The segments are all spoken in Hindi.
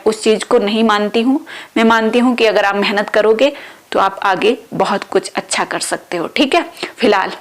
उस चीज को नहीं मानती हूँ। मैं मानती हूँ कि अगर आप मेहनत करोगे तो आप आगे बहुत कुछ अच्छा कर सकते हो। ठीक है, फिलहाल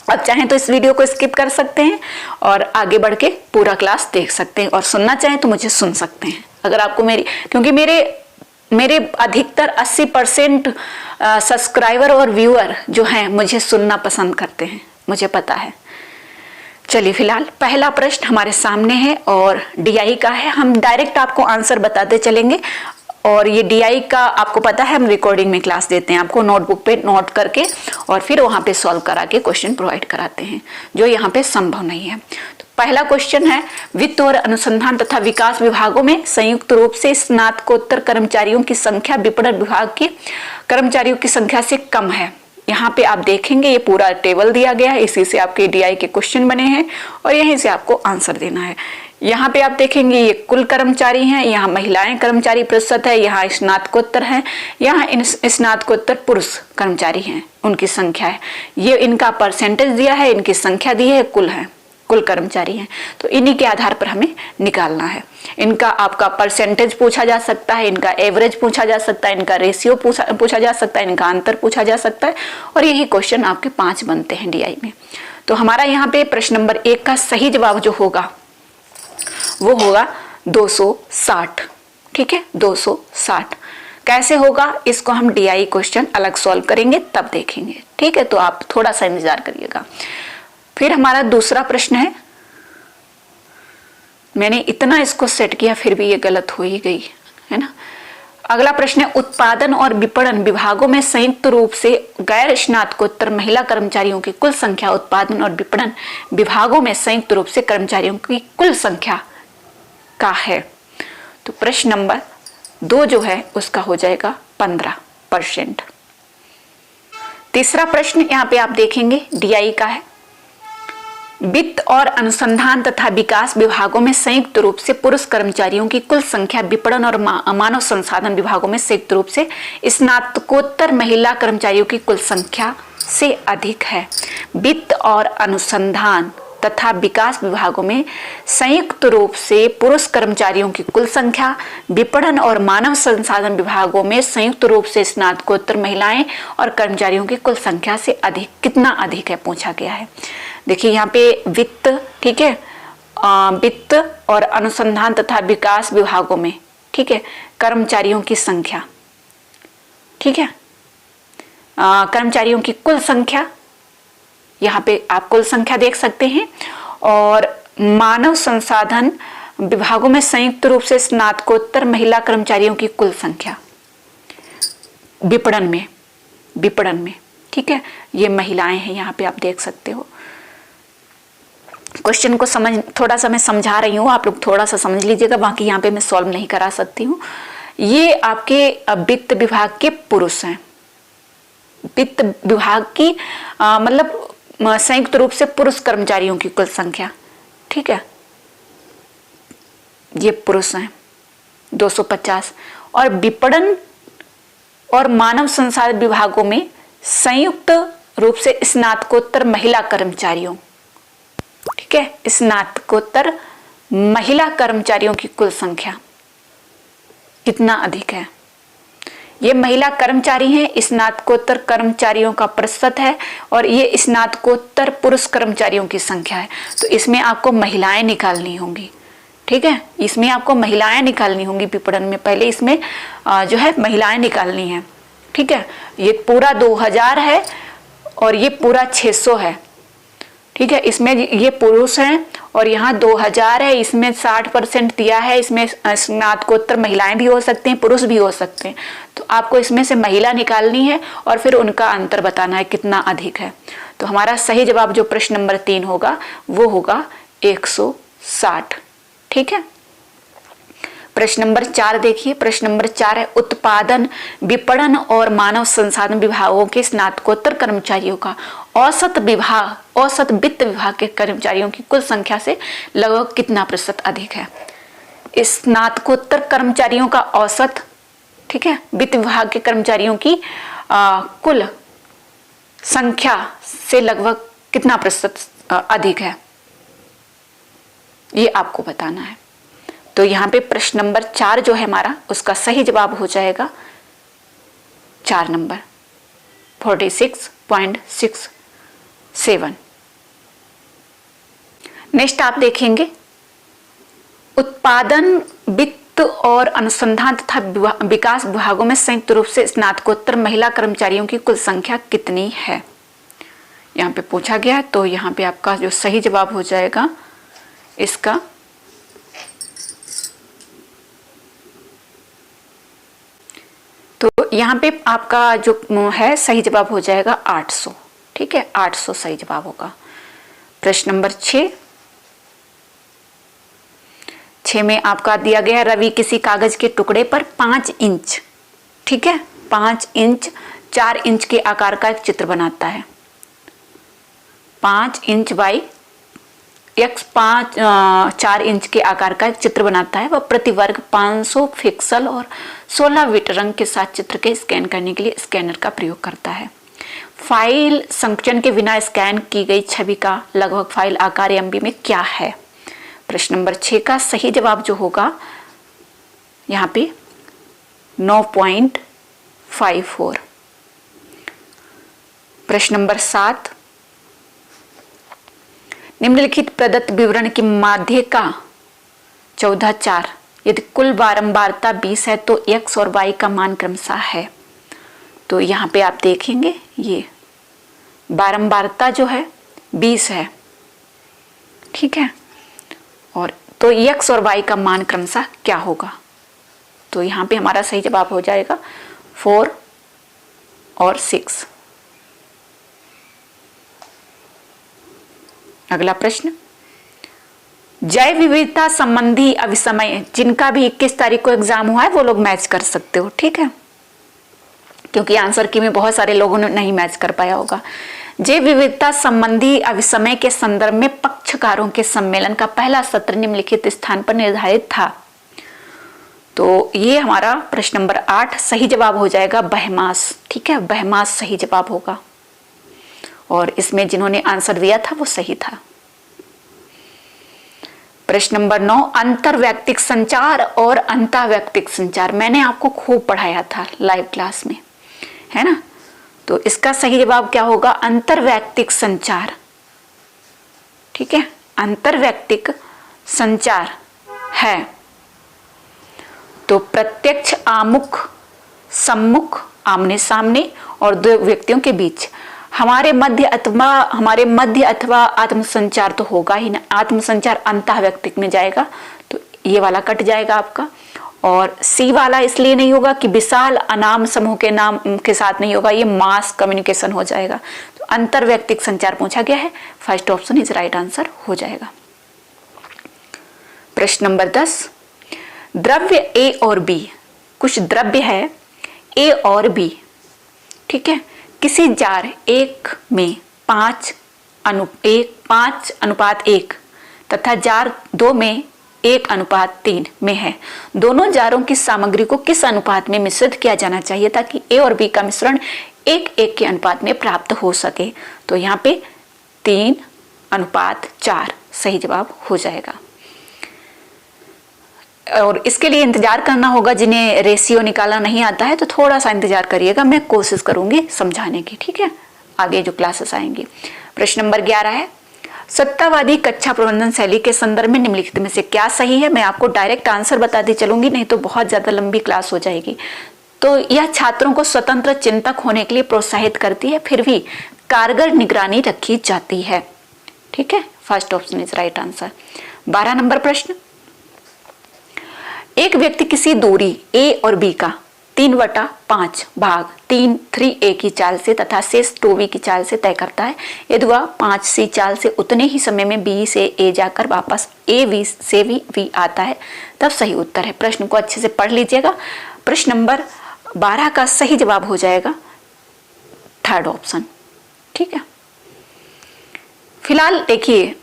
अब चाहें तो इस वीडियो को स्किप कर सकते हैं और आगे बढ़ के पूरा क्लास देख सकते हैं, और सुनना चाहें तो मुझे सुन सकते हैं। अगर आपको मेरी, क्योंकि मेरे अधिकतर 80% सब्सक्राइबर और व्यूअर जो हैं मुझे सुनना पसंद करते हैं, मुझे पता है। चलिए, फिलहाल पहला प्रश्न हमारे सामने है और डीआई का है। हम डायरेक्ट आपको आंसर बताते चलेंगे, और ये डीआई का आपको पता है हम रिकॉर्डिंग में क्लास देते हैं आपको, नोटबुक पे नोट करके और फिर वहां पे सॉल्व करा के क्वेश्चन प्रोवाइड कराते हैं, जो यहाँ पे संभव नहीं है। तो पहला क्वेश्चन है, वित्त और अनुसंधान तथा विकास विभागों में संयुक्त रूप से स्नातकोत्तर कर्मचारियों की संख्या विपणन विभाग के कर्मचारियों की संख्या से कम है। यहाँ पे आप देखेंगे ये पूरा टेबल दिया गया है, इसी से आपके डीआई के क्वेश्चन बने हैं और यहीं से आपको आंसर देना है। यहाँ पे आप देखेंगे ये कुल कर्मचारी हैं, यहाँ महिलाएं कर्मचारी प्रतिशत है, यहाँ स्नातकोत्तर है, यहाँ स्नातकोत्तर पुरुष कर्मचारी हैं, उनकी संख्या है। ये इनका परसेंटेज दिया है, इनकी संख्या दी है, कुल कर्मचारी हैं। तो इन्हीं के आधार पर हमें निकालना है। इनका आपका परसेंटेज पूछा जा सकता है, इनका एवरेज पूछा जा सकता है, इनका रेशियो पूछा जा सकता है, इनका अंतर पूछा जा सकता है, और यही क्वेश्चन आपके 5 बनते हैं डीआई में। तो हमारा यहाँ पे प्रश्न नंबर 1 का सही जवाब जो होगा वो होगा 260। ठीक है, 260 कैसे होगा इसको हम डीआई क्वेश्चन अलग सॉल्व करेंगे तब देखेंगे। ठीक है, तो आप थोड़ा सा इंतजार करिएगा। फिर हमारा दूसरा प्रश्न है, मैंने इतना इसको सेट किया फिर भी ये गलत हो ही गई है ना। अगला प्रश्न है, उत्पादन और विपणन विभागों में संयुक्त रूप से गैर स्नातकोत्तर महिला कर्मचारियों की कुल संख्या उत्पादन और विपणन विभागों में संयुक्त रूप से कर्मचारियों की कुल संख्या का है। तो प्रश्न नंबर 2 जो है उसका हो जाएगा 15%। तीसरा प्रश्न यहाँ पे आप देखेंगे डीआई का है, वित्त और अनुसंधान तथा विकास विभागों में संयुक्त रूप से पुरुष कर्मचारियों की कुल संख्या विपणन और मानव संसाधन विभागों में संयुक्त रूप से स्नातकोत्तर महिला कर्मचारियों की कुल संख्या से अधिक है। वित्त और अनुसंधान तथा विकास विभागों में संयुक्त रूप से पुरुष कर्मचारियों की कुल संख्या विपणन और मानव संसाधन विभागों में संयुक्त रूप से स्नातकोत्तर महिलाएं और कर्मचारियों की कुल संख्या से अधिक, कितना अधिक है पूछा गया है। देखिए यहाँ पे वित्त, ठीक है, वित्त और अनुसंधान तथा विकास विभागों में, ठीक है, कर्मचारियों की संख्या, ठीक है, कर्मचारियों की कुल संख्या, यहाँ पे आप कुल संख्या देख सकते हैं, और मानव संसाधन विभागों में संयुक्त रूप से स्नातकोत्तर महिला कर्मचारियों की कुल संख्या विपणन में, ठीक है, ये महिलाएं हैं, यहाँ पे आप देख सकते हो। क्वेश्चन को थोड़ा सा मैं समझा रही हूँ, आप लोग थोड़ा सा समझ लीजिएगा, बाकी यहाँ पे मैं सॉल्व नहीं करा सकती हूँ। ये आपके वित्त विभाग के पुरुष हैं, वित्त विभाग की मतलब संयुक्त रूप से पुरुष कर्मचारियों की कुल संख्या, ठीक है, ये पुरुष हैं 250, और विपणन और मानव संसाधन विभागों में संयुक्त रूप से स्नातकोत्तर महिला कर्मचारियों, ठीक है, स्नातकोत्तर महिला कर्मचारियों की कुल संख्या कितना अधिक है। ये महिला कर्मचारी हैं, स्नातकोत्तर कर्मचारियों का प्रतिशत है, और ये स्नातकोत्तर पुरुष कर्मचारियों की संख्या है। तो इसमें आपको महिलाएं निकालनी होंगी, ठीक है, इसमें आपको महिलाएं निकालनी होंगी विपणन में, पहले इसमें जो है महिलाएं निकालनी है, ठीक है। ये पूरा 2000 है और ये पूरा 600 है, ठीक है, इसमें ये पुरुष हैं और यहाँ 2000 है, इसमें 60% दिया है, इसमें स्नातकोत्तर महिलाएं भी हो सकती हैं, पुरुष भी हो सकते हैं। तो आपको इसमें से महिला निकालनी है और फिर उनका अंतर बताना है कितना अधिक है। तो हमारा सही जवाब जो प्रश्न नंबर 3 होगा वो होगा 160, ठीक है। प्रश्न नंबर 4 देखिए, प्रश्न नंबर 4 है, उत्पादन, विपणन और मानव संसाधन विभागों के स्नातकोत्तर कर्मचारियों का औसत वित्त विभाग के कर्मचारियों की कुल संख्या से लगभग कितना प्रतिशत अधिक है। स्नातकोत्तर कर्मचारियों का औसत, ठीक है, वित्त विभाग के कर्मचारियों की कुल संख्या से लगभग कितना प्रतिशत अधिक है, ये आपको बताना है। तो यहाँ पे प्रश्न नंबर 4 जो है हमारा, उसका सही जवाब हो जाएगा 4 नंबर 46.67। नेक्स्ट आप देखेंगे उत्पादन, वित्त और अनुसंधान तथा विकास विभागों में संयुक्त रूप से स्नातकोत्तर महिला कर्मचारियों की कुल संख्या कितनी है, यहाँ पे पूछा गया है। तो यहाँ पे आपका जो सही जवाब हो जाएगा इसका तो यहाँ पे आपका जो है सही जवाब हो जाएगा 800। ठीक है, 800 सही जवाब होगा। प्रश्न नंबर 6 में आपका दिया गया रवि किसी कागज के टुकड़े पर 5 इंच, ठीक है, 5 इंच 4 इंच के आकार का एक चित्र बनाता है। 5 इंच बाई x 4 इंच के आकार का एक चित्र बनाता है। वह प्रति वर्ग 500 पिक्सल और 16 बिट रंग के साथ चित्र के स्कैन करने के लिए स्कैनर का प्रयोग करता है। फाइल संकुचन के बिना स्कैन की गई छवि का लगभग फाइल आकार MB में क्या है। प्रश्न नंबर 6 का सही जवाब जो होगा यहाँ पे 9.54। प्रश्न नंबर 7 निम्नलिखित प्रदत्त विवरण की माध्य का 14/4 यदि कुल बारंबारता 20 है तो x और y का मान क्रमशः है। तो यहाँ पे आप देखेंगे ये बारंबारता जो है 20 है, ठीक है, और तो x और y का मान क्रमशः क्या होगा। तो यहाँ पे हमारा सही जवाब हो जाएगा 4 और 6। अगला प्रश्न जैव विविधता संबंधी अभिसमय जिनका भी 21 तारीख को एग्जाम हुआ है वो लोग मैच कर सकते हो, ठीक है, क्योंकि आंसर की में बहुत सारे लोगों ने नहीं मैच कर पाया होगा। जैव विविधता संबंधी अभिसमय के संदर्भ में पक्षकारों के सम्मेलन का पहला सत्र निम्नलिखित स्थान पर निर्धारित था। तो ये हमारा प्रश्न नंबर 8 सही जवाब हो जाएगा बहमास, ठीक है, बहमास सही जवाब होगा। और इसमें जिन्होंने आंसर दिया था वो सही था। प्रश्न नंबर 9 अंतरवैयक्तिक संचार और अंतःवैयक्तिक संचार मैंने आपको खूब पढ़ाया था लाइव क्लास में, है ना। तो इसका सही जवाब क्या होगा, अंतरवैयक्तिक संचार, ठीक है, अंतरवैयक्तिक संचार है। तो प्रत्यक्ष आमुख सम्मुख आमने सामने और दो व्यक्तियों के बीच हमारे मध्य अथवा आत्मसंचार तो होगा ही ना, आत्मसंचार अंतःवैयक्तिक में जाएगा, तो ये वाला कट जाएगा आपका। और सी वाला इसलिए नहीं होगा कि विशाल अनाम समूह के नाम के साथ नहीं होगा, ये मास कम्युनिकेशन हो जाएगा। तो अंतरवैयक्तिक संचार पूछा गया है, first option is right answer हो जाएगा। प्रश्न नंबर 10 द्रव्य ए और बी, कुछ द्रव्य है ए और बी, ठीक है, किसी जार 1 में 5:1 तथा जार 2 में 1:3 में है। दोनों जारों की सामग्री को किस अनुपात में मिश्रित किया जाना चाहिए ताकि ए और बी का मिश्रण 1:1 के अनुपात में प्राप्त हो सके। तो यहाँ पे 3:4 सही जवाब हो जाएगा। और इसके लिए इंतजार करना होगा, जिन्हें रेशियो निकालना नहीं आता है तो थोड़ा सा इंतजार करिएगा, मैं कोशिश करूंगी समझाने की, ठीक है, आगे जो क्लासेस आएंगी। प्रश्न नंबर 11 है सत्तावादी कक्षा प्रबंधन शैली के संदर्भ में निम्नलिखित में से क्या सही है। मैं आपको डायरेक्ट आंसर बताती चलूंगी, नहीं तो बहुत ज्यादा लंबी क्लास हो जाएगी। तो यह छात्रों को स्वतंत्र चिंतक होने के लिए प्रोत्साहित करती है, फिर भी कारगर निगरानी रखी जाती है, ठीक है, first option is right answer. 12 number प्रश्न एक व्यक्ति किसी दूरी ए और बी का 3/5 भाग 3a की चाल से तथा शेष 2b की चाल से तय करता है। यदि वह 5c चाल से उतने ही समय में b से a जाकर वापस a से v आता है तब सही उत्तर है। प्रश्न को अच्छे से पढ़ लीजिएगा। प्रश्न नंबर 12 का सही जवाब हो जाएगा थर्ड ऑप्शन, ठीक है। फिलहाल देखिए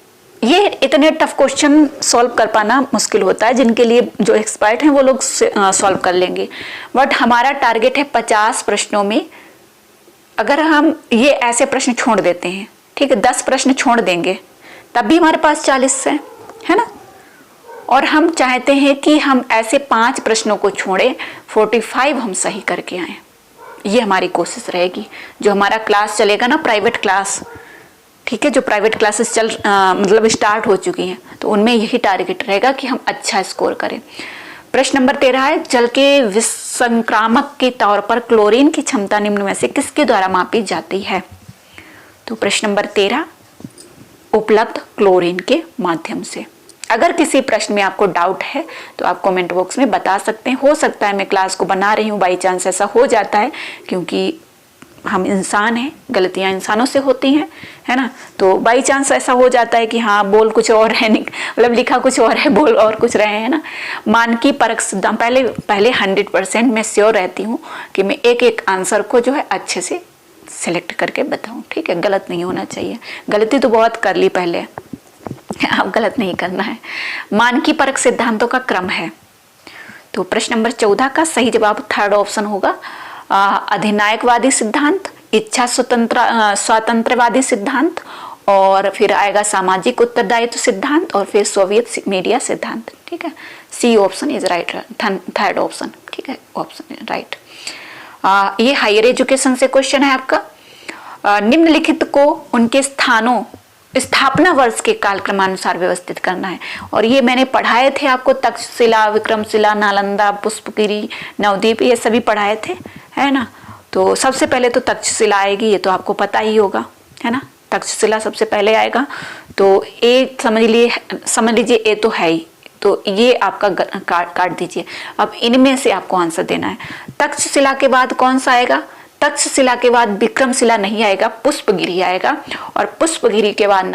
ये इतने टफ क्वेश्चन सॉल्व कर पाना मुश्किल होता है, जिनके लिए जो एक्सपर्ट हैं वो लोग सॉल्व कर लेंगे, बट हमारा टारगेट है 50 प्रश्नों में। अगर हम ये ऐसे प्रश्न छोड़ देते हैं, ठीक है, 10 प्रश्न छोड़ देंगे तब भी हमारे पास 40 है ना। और हम चाहते हैं कि हम ऐसे 5 प्रश्नों को छोड़े 45 हम सही करके आए। ये हमारी कोशिश रहेगी। जो हमारा क्लास चलेगा ना, प्राइवेट क्लास, ठीक है, जो प्राइवेट क्लासेस मतलब स्टार्ट हो चुकी हैं, तो उनमें यही टारगेट रहेगा कि हम अच्छा स्कोर करें। प्रश्न नंबर 13 है, जल के विसंक्रामक के तौर पर क्लोरीन की क्षमता निम्न में से किसके द्वारा मापी जाती है? तो प्रश्न नंबर 13, उपलब्ध क्लोरीन के माध्यम से। अगर किसी प्रश्न में आपको डाउट है तो आप कमेंट बॉक्स में बता सकते हैं। हो सकता है मैं क्लास को बना रही हूँ, बाई चांस ऐसा हो जाता है, क्योंकि हम इंसान हैं, गलतियां इंसानों से होती हैं, है ना। तो बाई चांस ऐसा हो जाता है कि हाँ बोल कुछ और है, मतलब लिखा कुछ और है, बोल और कुछ रहे हैं ना। मानकीपरक सिद्धांत, पहले 100% मैं श्योर रहती हूँ कि मैं एक एक आंसर को जो है अच्छे से सिलेक्ट करके बताऊँ, ठीक है, गलत नहीं होना चाहिए। गलती तो बहुत कर ली पहले, अब गलत नहीं करना है। मानकीपरक सिद्धांतों का क्रम है। तो प्रश्न नंबर 14 का सही जवाब थर्ड ऑप्शन होगा, अधिनायकवादी सिद्धांत, इच्छा स्वतंत्रवादी सिद्धांत, और फिर आएगा सामाजिक उत्तरदायित्व सिद्धांत, और फिर सोवियत मीडिया सिद्धांत, ठीक है। C option is right, third option, ठीक है, ऑप्शन राइट। ये हायर एजुकेशन से क्वेश्चन है आपका। निम्नलिखित को उनके स्थापना वर्ष के कालक्रमानुसार व्यवस्थित करना है। और ये मैंने पढ़ाए थे आपको, तक्षशिला, विक्रमशिला, नालंदा, पुष्पगिरी, नवद्वीप, ये सभी पढ़ाए थे, है ना। तो सबसे पहले तो तक्षशिला आएगी, ये तो आपको पता ही होगा, है ना। तक्षशिला सबसे पहले आएगा। तो ए समझ लीजिए ए तो है ही, तो ये आपका काट दीजिए। अब इनमें से आपको आंसर देना है। तक्षशिला के बाद कौन सा आएगा? तक्षशिला के बाद विक्रमशिला नहीं आएगा, पुष्पगिरी आएगा, और पुष्पगिरी के बाद